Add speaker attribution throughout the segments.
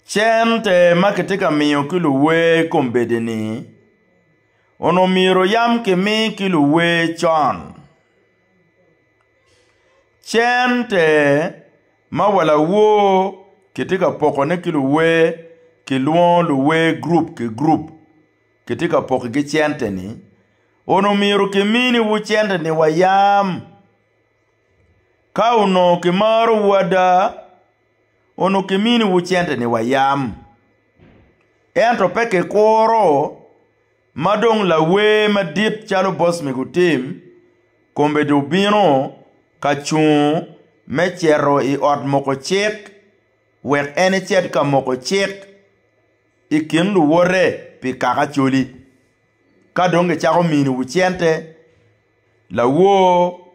Speaker 1: Chente maketika miyo kilu we kombedeni. Ono miro yam ke mi kilu we chon. Chente mawala wo ketika pokone kilu we kiluon lu we group ke group. Ketika poke ke chente ni. Ono miro ke mini wu chente ni wayam. Kauno ke maru wada. Ono ke mini wu chente ni wayam. Ento peke koro. Madong la we madit chalo boss me gutim. Kombe do bino. Kachun. Mechero I od moko chek. Wek ene chet ka moko chek. Ikin lu wore. Pi kaka choli. Kadonge chako mini wu chente. La wo.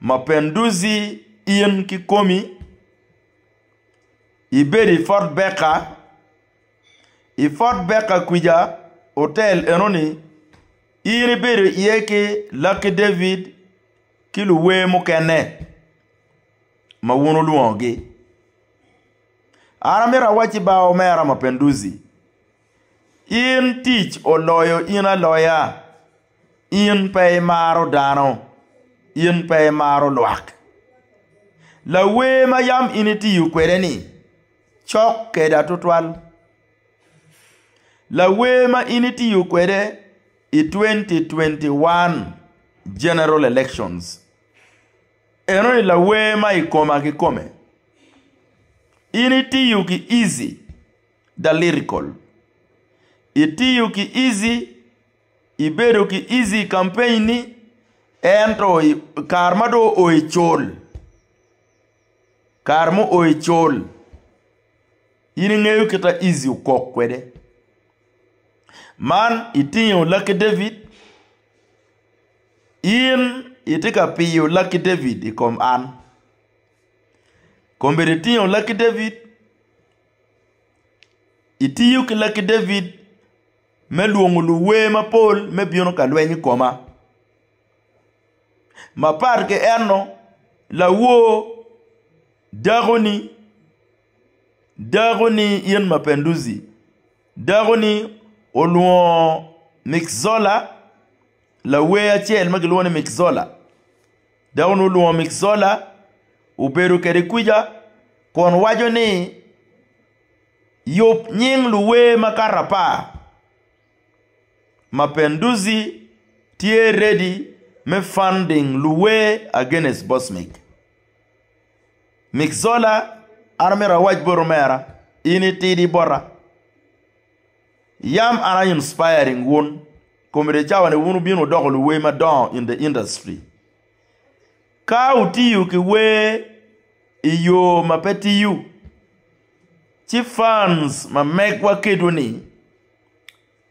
Speaker 1: Mapenduzi. Ian kikomi. Iberi Fort Becker. I Fort Becker kuja. Hotel enoni. Iri beri yeke Lucky David. Kilu we mukene. Mawunu luongi. Aramira wachi ba omera mapenduzi. In teach o loyo ina loya. In pay maro dano. In pay maro luak. La we mayam initi yu kwereni. Chok keda tutwal. La we ma initi yu kwere I 2021 general elections. Eno la we ma ikoma kikome. Initi yu ki easy. The lyrical. Iti yu ki easy. Ibedo ki easy campaign ni. Ento karmado oichol. Karmo oichol. Ini ngeyu kita easy ukok kwede. Man itiyo Lucky David. In itika piyo Lucky David ikom an. Kombe itiyo Lucky David. Itiyo ki Lucky David. Me luongulu we ma pol me biono kalwenyi koma. Ma parke eno la wo Dagoni yen mapenduzi. Dagoni oluon Mixzola. La wea chel magiluone Mixzola. Dagoni oluon Mixzola. Uberu kerikuja. Kon wajo ni. Yop nying luwe makarapa. Mapenduzi. Tie ready. Me funding luwe against Bosmik. Mixzola. Armera wajboromera. Ini tidi bora. Yam ana inspiring one. Komere chawane wunu binu dogolu we madon in the industry. Ka utiyu ki we iyo mapeti yu. Chief fans ma mekwa keduni.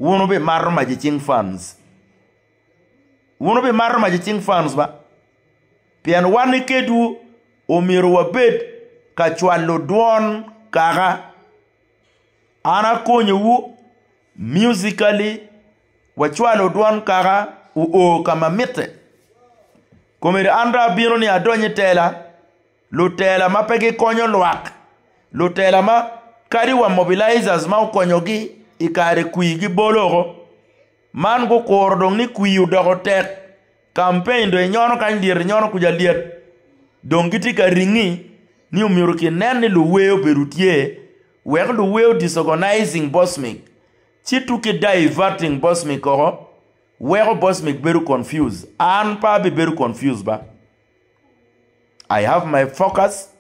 Speaker 1: Wunu be marma jiching fans. Wunu be marma jiching fans ba. Pian wani kedu omiru wabed kachwalo duon kara. Ana konye wu musically wachwalo duan kara o kama mite komere andra bino ni adonye tela lo tela mapege konyo luak lo tela ma kari wa mobilizers ma konyogi ikare kuigi bologo man go kordong ni kuiu dogo tek campaign do nyono kandir nyono kujaliet dongiti ka ringi ni umiru ki neni luweo berutie wek luweo disorganizing Bosmik. Chituke diverting Bosmik oro. Where Bosmik beru confused. And probably beru confused ba. I have my focus.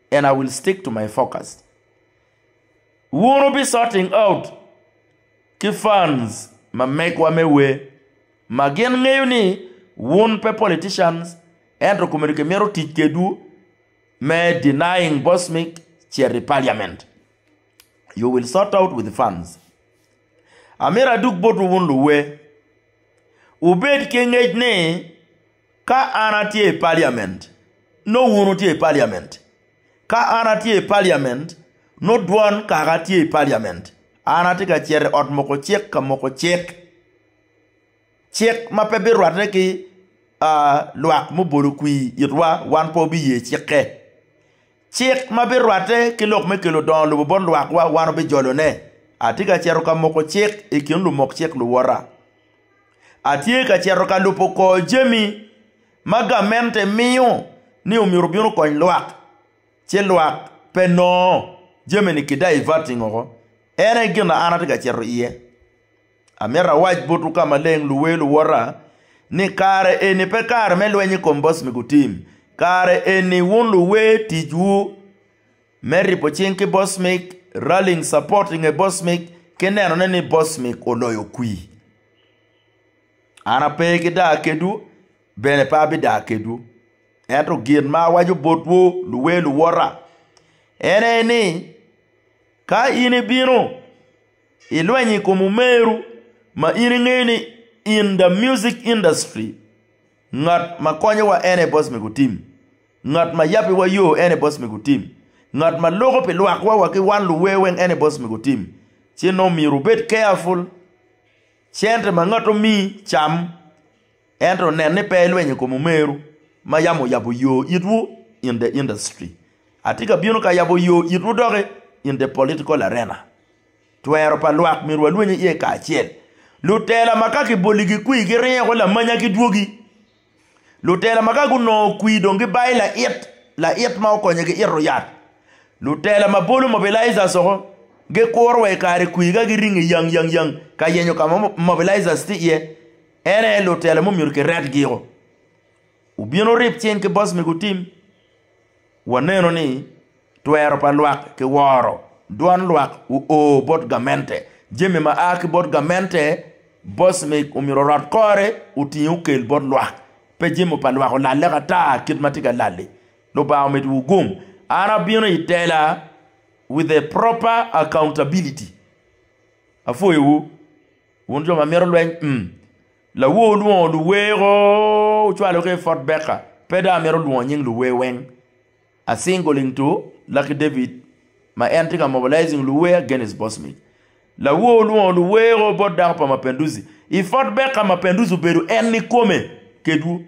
Speaker 1: And I will stick to my focus. We won't be sorting out. Ki fans. Ma make wa me we. Ma gen ngayon ni. Won pe politicians. And rokumerike mero tikedu. Me denying Bosmik. Cherry parliament. You will sort out with the fans. Amira duk botu wundu we. Ubed kengej ne. Ka anatie parliament. No wunutie parliament. Ka anatie parliament. No duan karatie parliament. Anatika chere ot moko chek ka moko chek. Chek mapebe rwate ki luak muburu kui irwa wan po biye cheke. chik ma bi rwate ki lok me kelo don lu bon lwak wa wano bi jolone atika chero ka moko chik ikin lu mok chik lu wora atie ka chero ka lupo ko jemi magamente miyo ni umiru bino kony lwak che lwak peno jemi ni kidai vatingo ene gina anati ka chero iye amera waj botu kama leng luwe lu wora ni kare eni pe kare me lwenyi kombos migutim kare eni wun luwe tiju meri pochinki bosmik rallying supporting a bosmik keneno neni bosmik oloyo kui ana pegi da kedu bene pa bi da kedu eto gin ma waju botwo luwe lu wora ene ni ka ini bino ilwenyi komumeru ma ini ngeni in the music industry ngat makonyo wa ene boss migutim ngat ma yapi wa yo ene boss migutim ngat ma logo pe lwak wa ki wan luwe wen ene boss migutim chino mi rubet careful chente ma ngato mi cham ento nene pe lwenyi komumeru ma yamo yabo yo itwu in the industry atika bino ka yabo yo itwu doge in the political arena twero pa lwak mi lwenyi ye ka chiel lutela makaki boligi kui girie wala manya kiduogi lutela makagu no kui dongi bai la it ma okonye ge iroyat lutela mabolo mobilizer so ge korwe kare kui ga giringi yang ka yenyo kama mobilizer sti ye ene lutela mo mirke red giro ubino rip chen ke boss migutim waneno ni twero pa lwak ke woro duan lwak o bot gamente jeme ma ak bot gamente boss me umiro rat kore utiyu kel bot lwak pe jeme pa lwak la lega ta kidmatika lale lo ba met wugum ana bino itela with the proper accountability afo ewu wonjo ma mero lwen la wo lu lu wero chwa lo ke fort beka peda mero lu nying lu wewen a singling to Lucky David ma entika mobilizing lu we against boss me la wo lu wero bot dar pa mapenduzi i fort beka mapenduzi beru enni kome kedu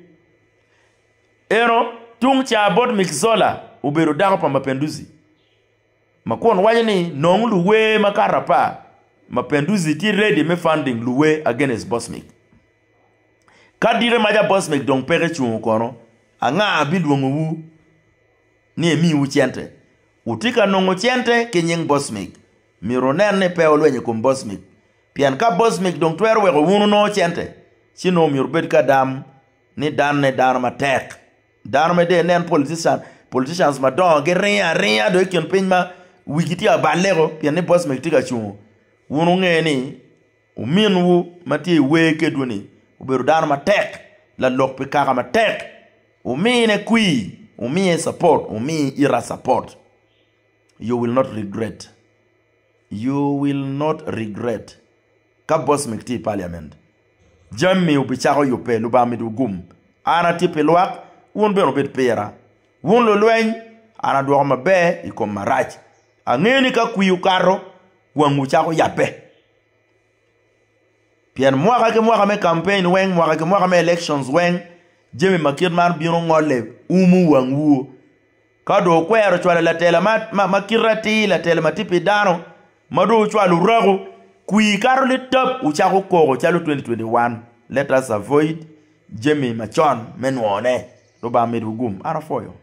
Speaker 1: ero tung cha bot mixola uberu dar pa mapenduzi makon wanyini nong lu we makarapa mapenduzi ti ready me funding lu we against boss me kadire maja boss me donc pere chun kono anga abilwongu wu ni emi wu chente utika nongo chente kenyeng boss me mironene pe olwenye kum boss me pian ka boss me donc twer we wunu no chente sino mirbet ka dam ni dan ne dan ma tek dan me de nen politicians ma don ge rien de ken pinma wigiti abalero pian ne boss me tika chun wunu ngeni uminwu mati weke duni uberu dan ma tek la lok pe ka ma tek umine kui umie support umie ira support you will not regret. You will not regret. Ka boss mekti parliament. Jammi ubicharo yope luba midugum. Ana tipe lwak, won be robet pera. Won lo lwen, ana do ma be ikom maraj. Angeni ka kuyu karo, wangu chako yape. Pian mwaka me campaign wen, mwaka me elections wen, jemi makirman bino ngole, umu wangu. Kado kwero chwala la tela makirati la tela matipi dano mado chwala urago kui karo le top uchako koro chalo 2021 let us avoid Jimmy Machon menwone roba medugum ara foyo